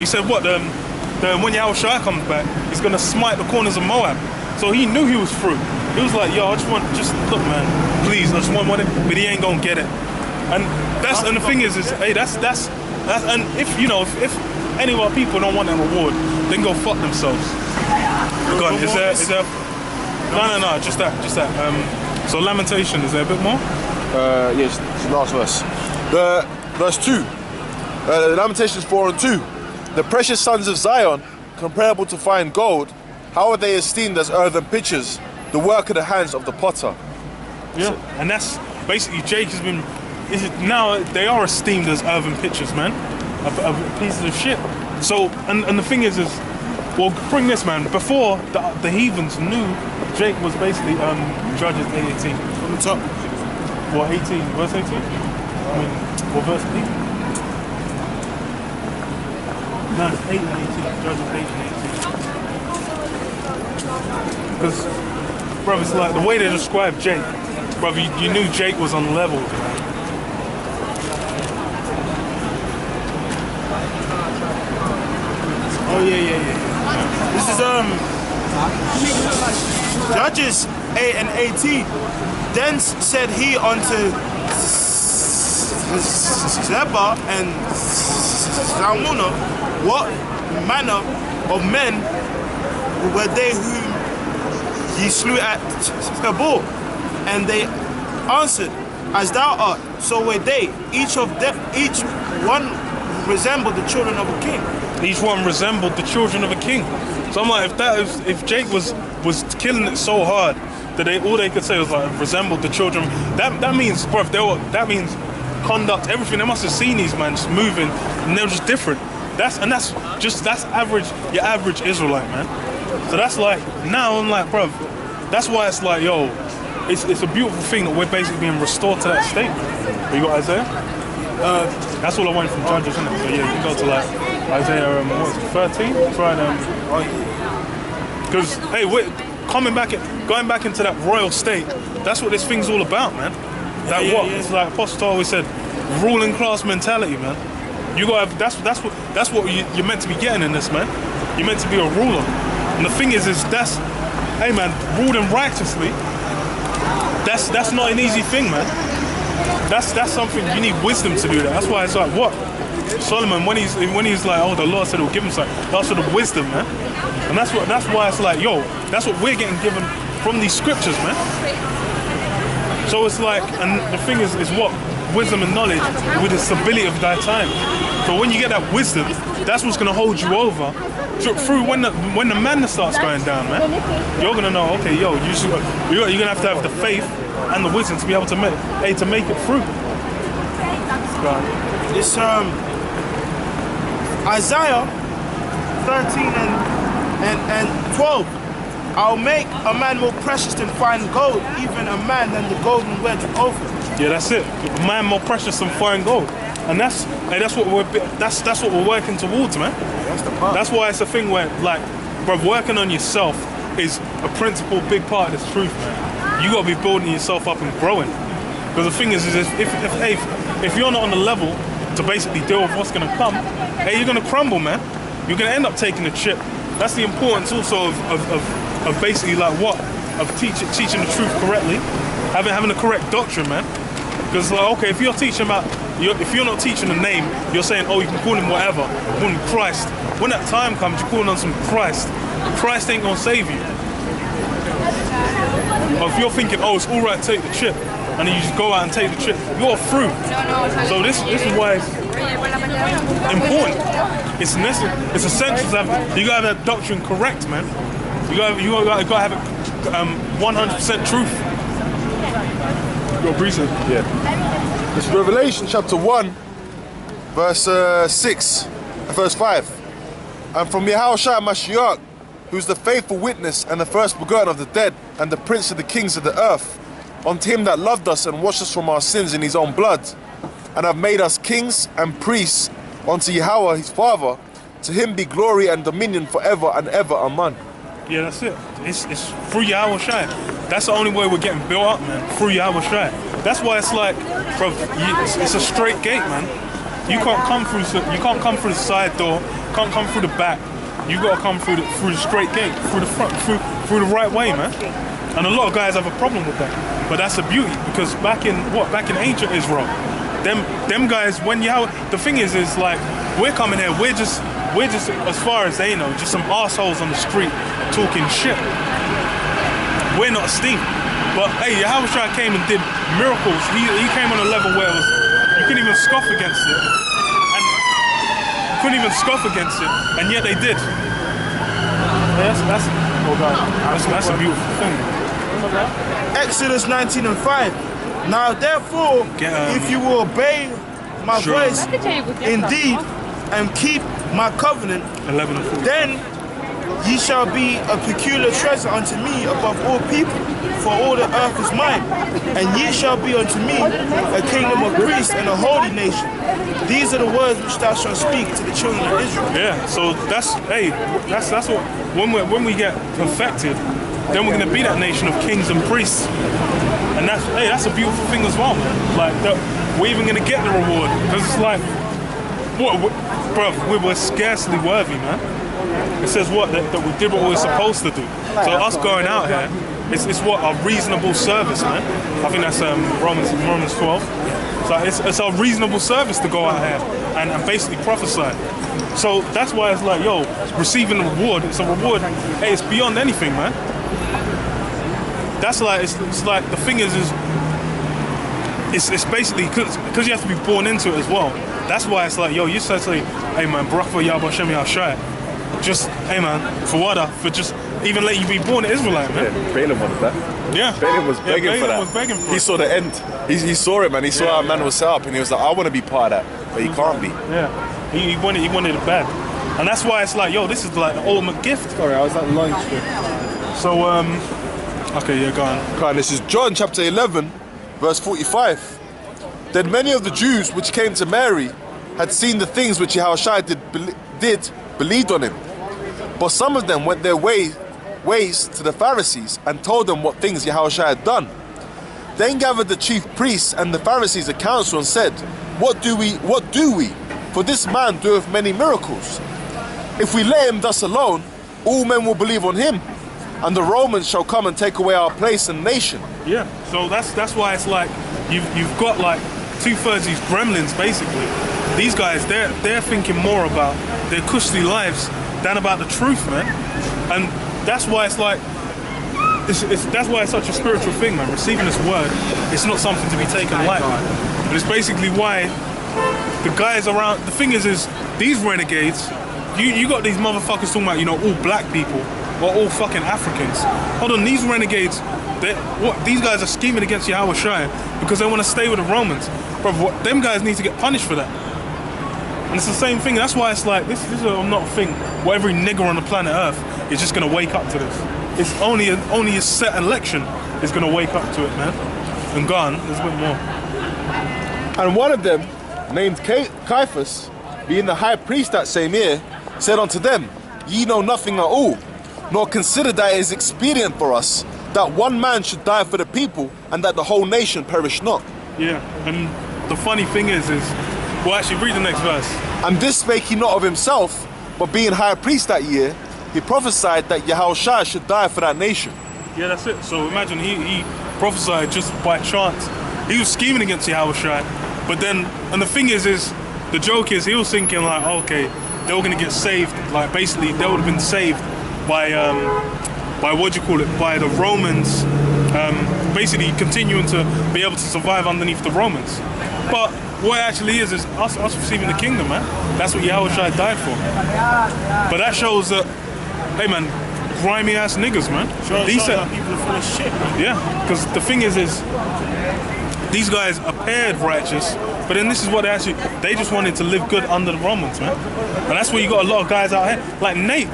He said, what, when Yahushua comes back, he's going to smite the corners of Moab. So he knew he was through. He was like, yo, look, man, please, I just want one, but he ain't going to get it. And the thing is, hey, that's, and if any of our people don't want that reward, then go fuck themselves. Go on, is there, no, just that. So Lamentation, is there a bit more? Yes, it's the last verse. The verse 2, Lamentations 4 and 2. The precious sons of Zion, comparable to fine gold, how are they esteemed as earthen pitchers, the work of the hands of the potter? Yeah, and that's basically Jake has been. Now they are esteemed as earthen pitchers, man, a pieces of shit. So, and the thing is, well, bring this, man. Before the heathens knew Jake was basically Judges 8:18 On the top. What 18? Verse 18? I mean, what verse 18? No, it's 8 and 18. Judges 8 and 18. Because, bro, it's like the way they describe Jake, bro, you knew Jake was unleveled. Oh yeah. This is Judges 8 and 18. Then said he unto Zebah and Zalmunna, what manner of men were they whom ye slew at Tabor? And they answered, as thou art, so were they. Each one resembled the children of a king. Each one resembled the children of a king. So I'm like, if Jake was killing it so hard that all they could say was like resembled the children, that means, bro, that means conduct, everything. They must have seen these man just moving, and they were just different. That's average, your average Israelite, man. So that's like, now I'm like, bro, that's why it's like, yo, it's a beautiful thing that we're basically being restored to that state. You got Isaiah? That's all I wanted from Judges, isn't it? So yeah, you can go to like Isaiah, what is it, 13? Try and because hey, we're going back into that royal state. That's what this thing's all about, man. Yeah. It's like Apostle always said, ruling class mentality, man. You got that's what you're meant to be getting in this, man. You're meant to be a ruler. And the thing is hey man, ruling righteously, that's not an easy thing, man. That's something you need wisdom to do that. That's why it's like what? Solomon, when he's like, oh, the Lord said he'll give him something, that's sort of wisdom, man. And that's why it's like, yo, that's what we're getting given from these scriptures, man. So it's like, and the thing is what? Wisdom and knowledge with the stability of thy time. So when you get that wisdom, that's what's gonna hold you over through when the madness starts going down, man. You're gonna know, okay, yo, you're gonna have to have the faith and the wisdom to be able to make it through. It's Isaiah 13 and 12. I'll make a man more precious than fine gold, even a man than the golden wedge of Ophir. Yeah, that's it. A man more precious than fine gold, and that's what we're working towards, man. That's the part. That's why it's a thing where, like, bro, working on yourself is a principal big part of this truth, man. You gotta be building yourself up and growing. Because the thing is if you're not on the level to basically deal with what's gonna come, hey, you're gonna crumble, man. You're gonna end up taking a chip. That's the importance also of basically like what? Of teaching the truth correctly, having the correct doctrine, man. Because like, okay, if you're not teaching the name, you're saying, oh, you can call him whatever, call him Christ. When that time comes, you're calling on some Christ. Christ ain't gonna save you. Or if you're thinking, oh, it's all right to take the chip, and then you just go out and take the chip, you're through. So this is why it's important. It's necessary. It's essential to have. You gotta have that doctrine correct, man. You gotta have it 100% truth. Your precept. Yeah. It's Revelation chapter 1, verse 6, verse 5. And from Yahushua Mashiach, who's the faithful witness and the first begotten of the dead, and the prince of the kings of the earth, unto him that loved us and washed us from our sins in his own blood, and have made us kings and priests unto Yahweh his Father, to him be glory and dominion forever and ever. Amen. Yeah, that's it. It's through Yahushua. That's the only way we're getting built up, man. Through Yahushua. That's why it's like, bro, it's a straight gate, man. You can't come through. You can't come through the side door. Can't come through the back. You got to come through the straight gate, through the front, through the right way, man. And a lot of guys have a problem with that. But that's the beauty, because back in ancient Israel, them guys, when you the thing is like, we're coming here, we're just as far as they know, just some assholes on the street talking shit. We're not esteemed. But hey, Yahushua came and did miracles. He came on a level where you couldn't even scoff against it. And you couldn't even scoff against it, and yet they did. That's a beautiful thing. Exodus 19 and 5. Now therefore, if you will obey my voice indeed and keep my covenant, 11 and 4. then ye shall be a peculiar treasure unto me above all people, for all the earth is mine. And ye shall be unto me a kingdom of priests and a holy nation. These are the words which thou shalt speak to the children of Israel. Yeah, so that's what, when we get perfected, then we're going to be that nation of kings and priests. And that's a beautiful thing as well, man. Like, we're even going to get the reward, because it's like, bro, we're scarcely worthy, man. It says what? That we did what we were supposed to do. So us going out here, it's what? A reasonable service, man. I think that's Romans 12. So it's a reasonable service to go out here and basically prophesy. So that's why it's like, yo, receiving a reward, it's a reward. Hey, it's beyond anything, man. That's like, it's like, the thing is it's basically, because you have to be born into it as well. That's why it's like, yo, you said to, hey man, Barakah Yahweh Hashem Yahshai. Just, hey man, for just even letting you be born an Israelite, man. Yeah, Balaam wanted that. Yeah. Balaam was begging for that. Was begging for he saw the end. He saw it, man. He saw how man was set up, and he was like, I want to be part of that, but he can't be. Yeah. He wanted it bad. And that's why it's like, yo, this is like the ultimate gift. Sorry, I was at the line strip. So, okay, yeah, go on. Okay, this is John chapter 11, verse 45. Then many of the Jews which came to Mary had seen the things which Yahushua did believed on him. But some of them went their ways to the Pharisees and told them what things Yahushua had done. Then gathered the chief priests and the Pharisees a council and said, What do we? For this man doeth many miracles. If we let him thus alone, all men will believe on him, and the Romans shall come and take away our place in the nation. Yeah, so that's why it's like you've got like 2/3 these gremlins basically. These guys, they're thinking more about their cushy lives than about the truth, man. And that's why it's like that's why it's such a spiritual thing, man. Receiving this word, it's not something to be taken lightly. But it's basically why the guys around. The thing is these renegades. You got these motherfuckers talking about, you know, all black people or all fucking Africans. Hold on, these renegades. These guys are scheming against Yahushua because they want to stay with the Romans. Bro, them guys need to get punished for that. And it's the same thing. That's why it's like, this is not a thing where every nigger on the planet Earth is just going to wake up to this. It's only a set election is going to wake up to it, man. And gone, there's a bit more. And one of them, named Caiaphas, being the high priest that same year, said unto them, Ye know nothing at all, nor consider that it is expedient for us that one man should die for the people, and that the whole nation perish not. Yeah, and the funny thing is well, actually, read the next verse. And this spake he not of himself, but being high priest that year, he prophesied that Yahushua should die for that nation. Yeah, that's it. So imagine he prophesied just by chance. He was scheming against Yahushua, but then, and the thing is the joke is, he was thinking like, okay, they were gonna get saved. Like basically, they would have been saved by by the Romans, basically continuing to be able to survive underneath the Romans. But what it actually is us receiving the kingdom, man. That's what Yahushua died for. But that shows that, hey man, grimy ass niggas, man. These people are full of shit, man. Yeah, because the thing is these guys appeared righteous, but then this is what they just wanted to live good under the Romans, man. And that's where you got a lot of guys out here, like Nate.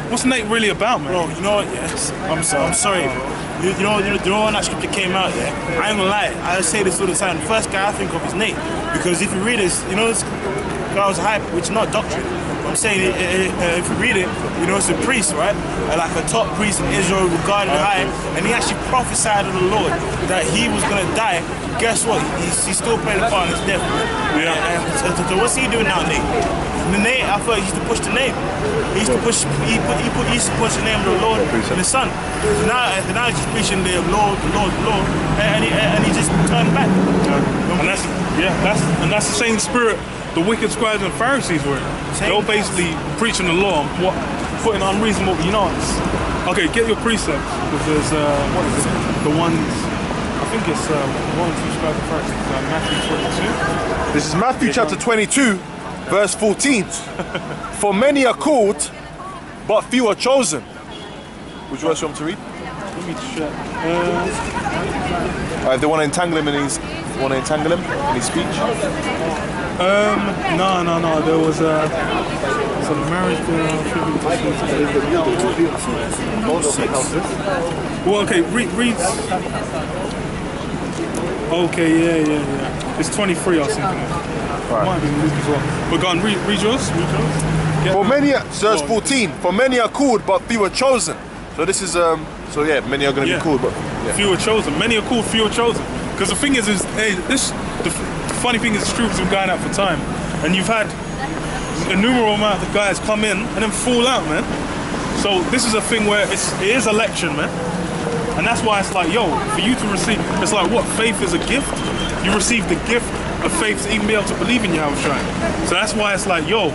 What's Nate really about, man? Bro, you know what? Yes, I'm sorry, bro. You know when that scripture came out, yeah? I ain't gonna lie, I say this all the time. The first guy I think of is Nate. Because if you read this, you know, this guy was hype, which is not doctrine. I'm I'm saying, if you read it, you know, it's a priest, right? Like a top priest in Israel, regarded high, and he actually prophesied of the Lord that he was going to die. Guess what? He's still playing a part in his death. Yeah. So what's he doing now, Nate? Nate, I thought he used to push the name. He used to push. He used to push the name of the Lord and the Son. Now he's just preaching the Lord, and he just turned back. And that's the same spirit the wicked scribes and Pharisees were. They were basically preaching the law, putting unreasonable. You know, okay, get your precepts because there's what is it? The ones. I think it's one two scribes and Pharisees. Matthew 22. This is Matthew chapter 22, verse 14. For many are called, but few are chosen. Which verse you want me to read? Let me check. If they want to entangle him in his speech. No. There was some marriage Well, okay, read. Okay, yeah. It's 23, I was thinking. Right. Might be Luke as well. But go on, read yours. For many, verse 14. For many are called, but few are chosen. So this is many are going to be called, but few are chosen. Many are called, few are chosen. Because the thing is the funny thing is, the truth has been going out for time, and you've had innumerable amount of guys come in and then fall out, man. So this is a thing where it is election, man, and that's why it's like, yo, for you to receive, it's like what faith is a gift. You receive the gift of faith to even be able to believe in Yahushua. So that's why it's like, yo,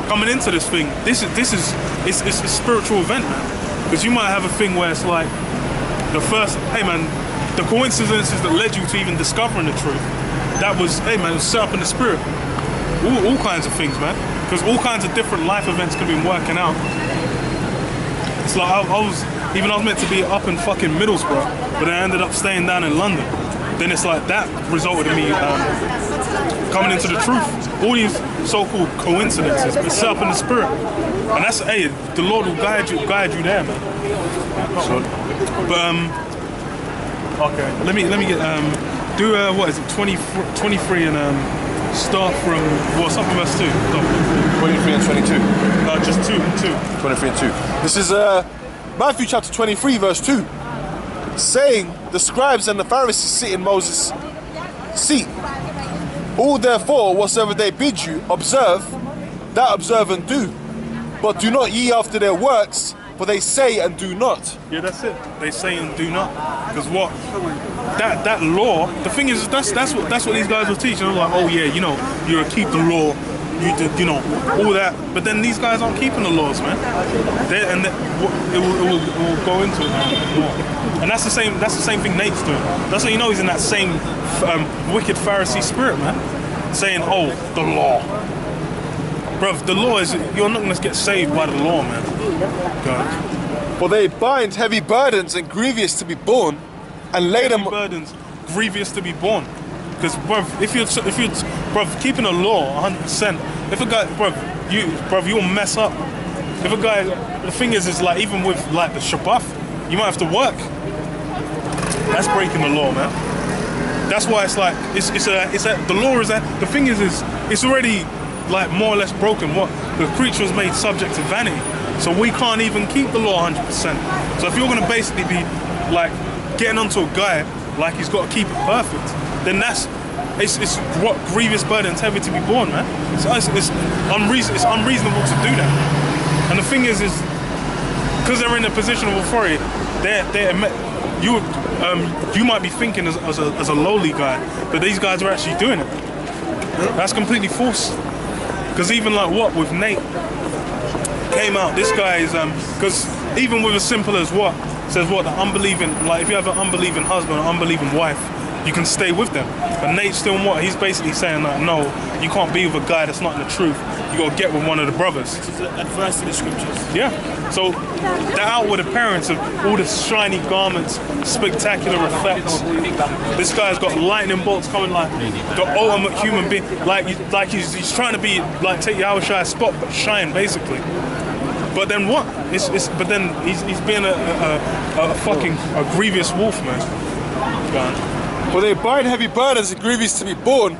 coming into this thing, it's a spiritual event, man. Because you might have a thing where it's like the first, hey man, the coincidences that led you to even discovering the truth, that was, hey man, it was set up in the spirit. All kinds of things, man. Because all kinds of different life events could have been working out. It's like I was meant to be up in fucking Middlesbrough, but I ended up staying down in London. Then it's like that resulted in me coming into the truth. All these so-called coincidences, it's set up in the spirit, and that's, hey, the Lord will guide you there, man. Okay, let me get do what is it, 23 and start from something from verse 2. No. 23 and 22. No, just 2. 23 and 2. This is Matthew chapter 23, verse 2. Saying, the scribes and the Pharisees sit in Moses' seat. All therefore, whatsoever they bid you, observe, that observe and do. But do not ye after their works, for they say and do not. Yeah, that's it. They say and do not. Because what? That law, the thing is, that's what these guys were teaching. They're like, oh yeah, you know, you keep the law, you know, all that. But then these guys aren't keeping the laws, man. It will go into it more. And that's the same thing Nate's doing. That's how you know he's in that same wicked Pharisee spirit, man. Saying, oh, the law. Bruv, the law is, you're not going to get saved by the law, man. God. For they bind heavy burdens and grievous to be borne, and lay them burdens grievous to be borne. Because, bruv, if you're keeping a law 100%, if a guy, you'll mess up. If a guy, the thing is like, even with like the Shabbat, you might have to work. That's breaking the law, man. That's why it's like, the law is that, the thing is it's already like more or less broken. What? The creature was made subject to vanity. So we can't even keep the law 100%. So if you're gonna basically be like getting onto a guy like he's got to keep it perfect, then it's what grievous burdens heavy to be borne, man. So it's unreasonable to do that. And the thing is because they're in a position of authority, you might be thinking as a lowly guy, but these guys are actually doing it. That's completely false. Because even like what with Nate came out, this guy is because even with as simple as what says what, the unbelieving, like if you have an unbelieving husband or unbelieving wife, you can stay with them. But Nate's still what? He's basically saying like, no, you can't be with a guy that's not in the truth. You gotta get with one of the brothers. It's adverse to the scriptures. Yeah. So the outward appearance of all the shiny garments, spectacular effects. This guy's got lightning bolts coming like the ultimate human being. Like he's trying to be like take Yahushua's spot but shine basically. But then what? But then he's being a fucking grievous wolf, man. Gone. For they bind heavy burdens and grievous to be borne,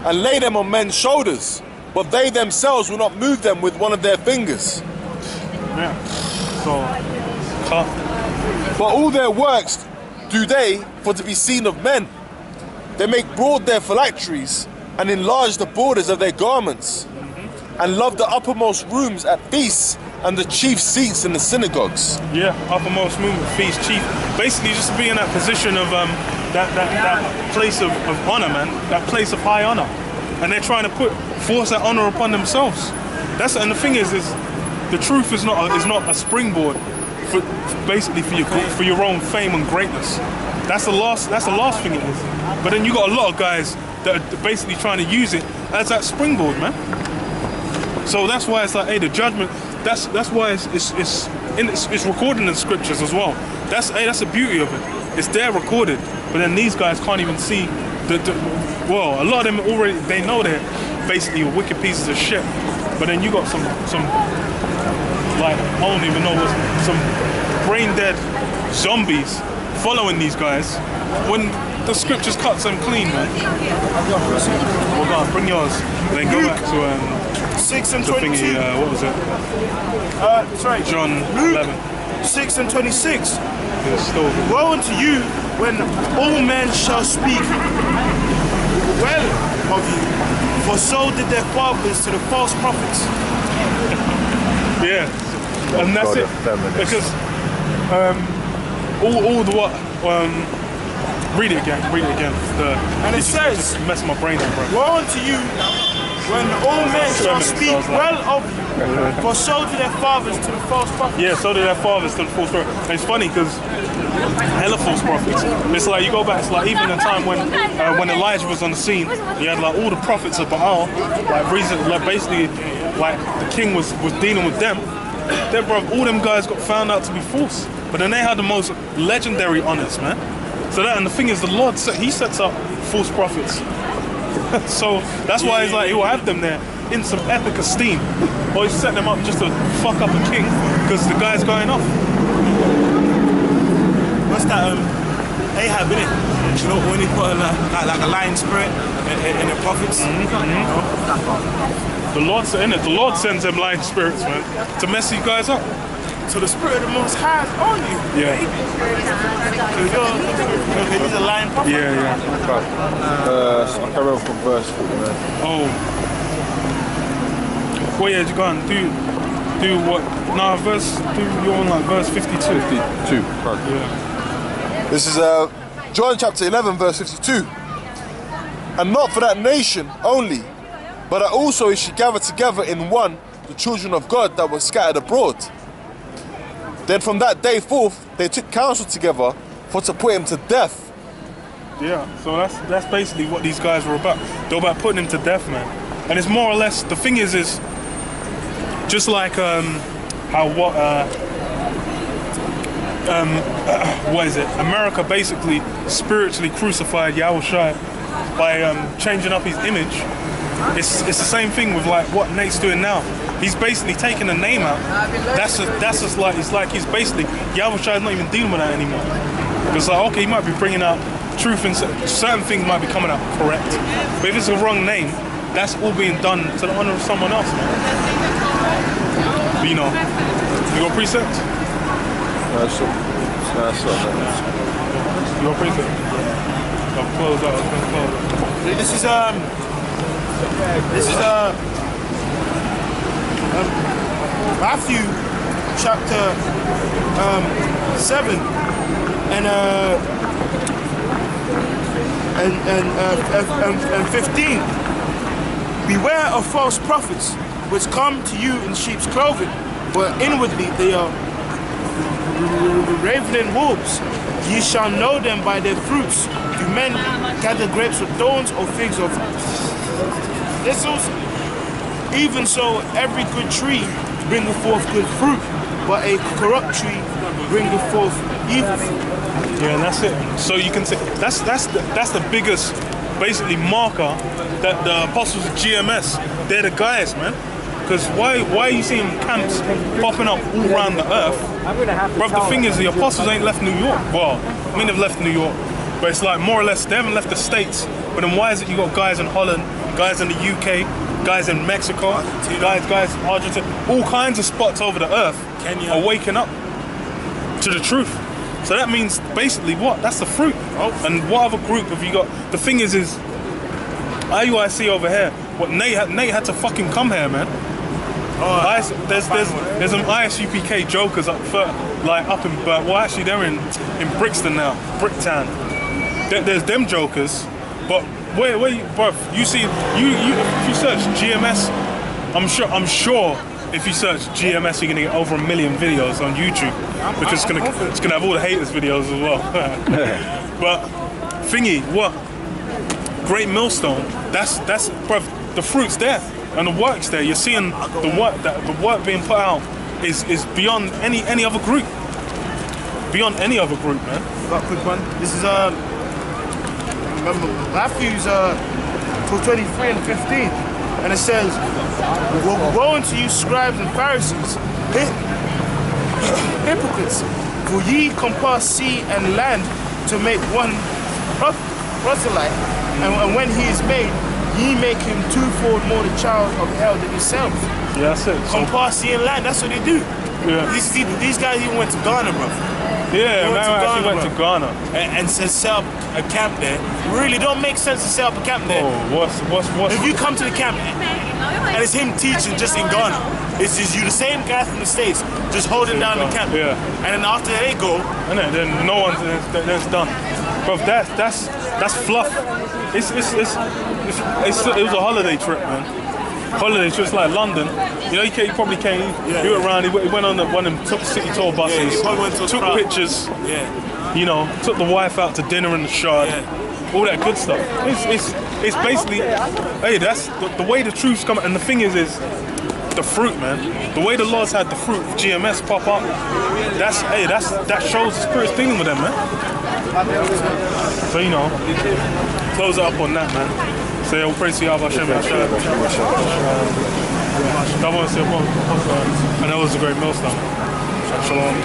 and lay them on men's shoulders, but they themselves will not move them with one of their fingers. Yeah. So, tough. But all their works do they for to be seen of men. They make broad their phylacteries and enlarge the borders of their garments, and love the uppermost rooms at feasts and the chief seats in the synagogues. Yeah, uppermost movement, feast, chief. Basically, just to be in that position of that place of honor, man. That place of high honor, and they're trying to force that honor upon themselves. And the thing is the truth is not a springboard for your own fame and greatness. That's the last thing it is. But then you got a lot of guys that are basically trying to use it as that springboard, man. So that's why it's like, hey, the judgment. That's why it's recorded in the scriptures as well. That's the beauty of it. It's there recorded, but then these guys can't even see well, a lot of them already, they know they're basically wicked pieces of shit. But then you got some like, I don't even know what, some brain dead zombies following these guys when the scriptures cuts them clean, man. Well, go on, bring yours. Then go back to 6 and the 22. thingy, what was it? Sorry. John Luke 11. 6 and 26. It's still Woe unto you when all men shall speak well of you, for so did their fathers to the false prophets. yeah, and that's God, it. Because all the what? Read it again. And it says, just messing my brain up, bro. woe unto you when all men shall speak well of you, for so did their fathers to the false prophets. Yeah, so did their fathers to the false prophet. And it's funny because hella false prophets. It's like you go back, it's like even the time when Elijah was on the scene, you had like all the prophets of Baal, basically the king was dealing with them. Then, bro, all them guys got found out to be false. But then they had the most legendary honors, man. So that, and the thing is, the Lord he sets up false prophets. So that's why he's like, he will have them there in some epic esteem, or he set them up just to fuck up a king because the guy's going off. What's that? Ahab, innit? You know, when he put like a lying spirit in the prophets. The Lord sends them lying spirits, man, to mess these guys up. So the spirit of the Most High is on you. Yeah. He's a lying prophet. Yeah. So I carry on from verse 49. Oh. Well, yeah, you go on. Do what? No, you're on like verse 52. 52. Yeah. This is John chapter 11, verse 52. And not for that nation only, but that also he should gather together in one the children of God that were scattered abroad. Then from that day forth, they took counsel together for to put him to death. Yeah, so that's basically what these guys were about. They're about putting him to death, man. And it's more or less, the thing is just like what is it? America basically spiritually crucified Yahushua by changing up his image. It's the same thing with like what Nate's doing now. He's basically taking the name out. That's just like, it's like he's basically, Yahushua is not even dealing with that anymore. It's like, okay, he might be bringing out truth and certain things might be coming out correct. But if it's a wrong name, that's all being done to the honor of someone else, man. But, you know, you got precepts? That's all. You got precepts? I'll close out. This is Matthew chapter 7 and 15. Beware of false prophets, which come to you in sheep's clothing, but inwardly they are ravening wolves. Ye shall know them by their fruits. Do men gather grapes with thorns, or figs of thistles? Even so, every good tree bringeth forth good fruit, but a corrupt tree bringeth forth evil fruit. Yeah, and that's it. So you can say that's the biggest, basically, marker that the apostles of GMS, they're the guys, man. Because why are you seeing camps popping up all around the earth? Bruv, the thing is, the apostles ain't left New York. Well, I mean, they've left New York, but it's like more or less they haven't left the States. But then why is it you got guys in Holland, guys in the UK, guys in Mexico, guys Argentina, all kinds of spots over the earth Kenya. are waking up to the truth. So that means basically what? That's the fruit. And what other group have you got? The thing is IUIC over here. What Nate had to fucking come here, man. There's some ISUPK jokers up in well actually they're in Brixton now, Bricktown. There's them jokers, but where you, bruv, you see if you search GMS, I'm sure if you search GMS you're gonna get over 1 million videos on YouTube because it's gonna have all the haters videos as well. But thingy, what? Great Millstone, that's bruv, the fruit's there. And the work's there. You're seeing the work being put out is beyond any other group. Beyond any other group, man. Got a quick one. This is remember Matthew's 23 and 15, and it says, "Woe unto you, scribes and Pharisees, hypocrites! For ye compass sea and land to make one proselyte, and when he is made, ye make him twofold more the child of hell than yourself." Yeah, that's it. Compass sea and land, that's what they do. Yeah. These guys even went to Ghana, bro. Yeah, man, actually went to Ghana. And set up a camp there. Really don't make sense to set up a camp there. Oh, what's If you come to the camp and it's him teaching just in Ghana, it's just you, the same guy from the States, just holding down the camp. Yeah. And then after they go, and then no one's that's done. Bro, that's fluff. It was a holiday trip, man. Holiday trips like London. You know, he probably came. He went around. He went on one of them city tour buses. he probably went to took pictures. yeah, You know, took the wife out to dinner in the Shard. All that good stuff. It's basically, hey, that's the way the truth's come. And the thing is the fruit, man. The way the Lord's had the fruit of GMS pop up. That shows the Spirit's dealing with them, man. So you know, close it up on that, man. So all praise to Yahweh Hashem. And that was a great millstone. Shalom.